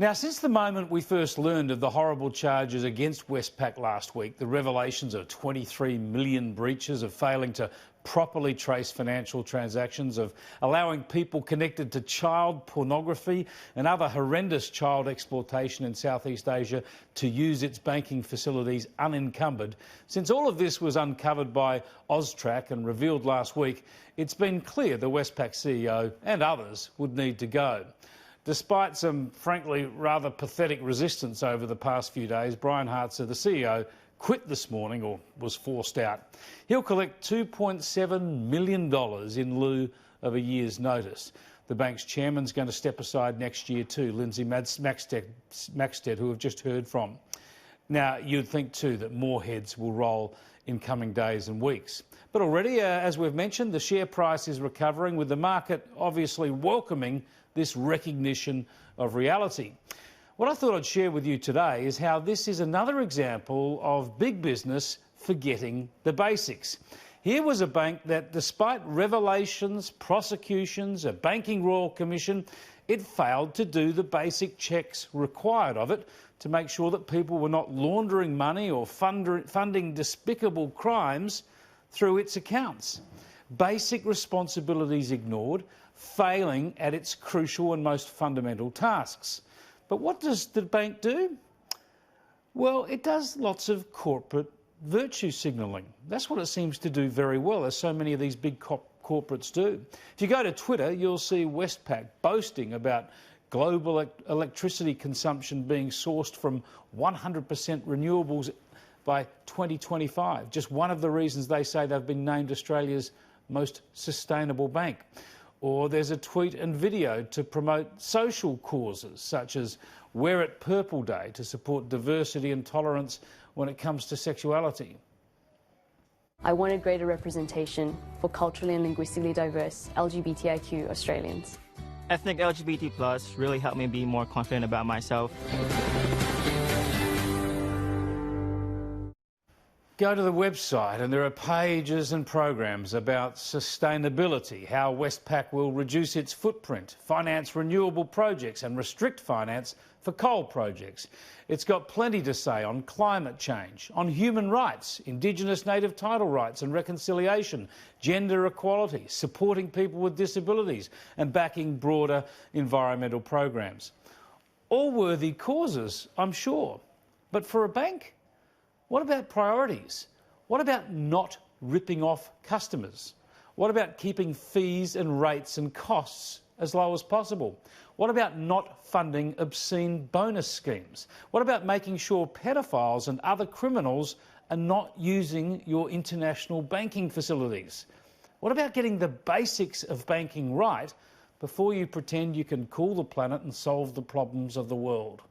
Now, since the moment we first learned of the horrible charges against Westpac last week, the revelations of 23 million breaches, of failing to properly trace financial transactions, of allowing people connected to child pornography and other horrendous child exploitation in Southeast Asia to use its banking facilities unencumbered, since all of this was uncovered by AUSTRAC and revealed last week, it's been clear the Westpac CEO and others would need to go. Despite some, frankly, rather pathetic resistance over the past few days, Brian Hartzer, the CEO, quit this morning, or was forced out. He'll collect $2.7 million in lieu of a year's notice. The bank's chairman's going to step aside next year too, Lindsay Maxted, who we've just heard from. Now, you'd think too that more heads will roll in coming days and weeks. But already, as we've mentioned, the share price is recovering, with the market obviously welcoming this recognition of reality. What I thought I'd share with you today is how this is another example of big business forgetting the basics. Here was a bank that, despite revelations, prosecutions, a banking royal commission, it failed to do the basic checks required of it to make sure that people were not laundering money or funding despicable crimes through its accounts. Basic responsibilities ignored, failing at its crucial and most fundamental tasks. But what does the bank do? Well, it does lots of corporate virtue signalling. That's what it seems to do very well, as so many of these big corporates do. If you go to Twitter, you'll see Westpac boasting about global electricity consumption being sourced from 100% renewables by 2025. Just one of the reasons they say they've been named Australia's most sustainable bank. Or there's a tweet and video to promote social causes, such as Wear It Purple Day, to support diversity and tolerance when it comes to sexuality. I wanted greater representation for culturally and linguistically diverse LGBTIQ Australians. Ethnic LGBT+ really helped me be more confident about myself. Go to the website and there are pages and programs about sustainability, how Westpac will reduce its footprint, finance renewable projects and restrict finance for coal projects. It's got plenty to say on climate change, on human rights, Indigenous native title rights and reconciliation, gender equality, supporting people with disabilities and backing broader environmental programs. All worthy causes, I'm sure. But for a bank, what about priorities? What about not ripping off customers? What about keeping fees and rates and costs as low as possible? What about not funding obscene bonus schemes? What about making sure pedophiles and other criminals are not using your international banking facilities? What about getting the basics of banking right before you pretend you can cool the planet and solve the problems of the world?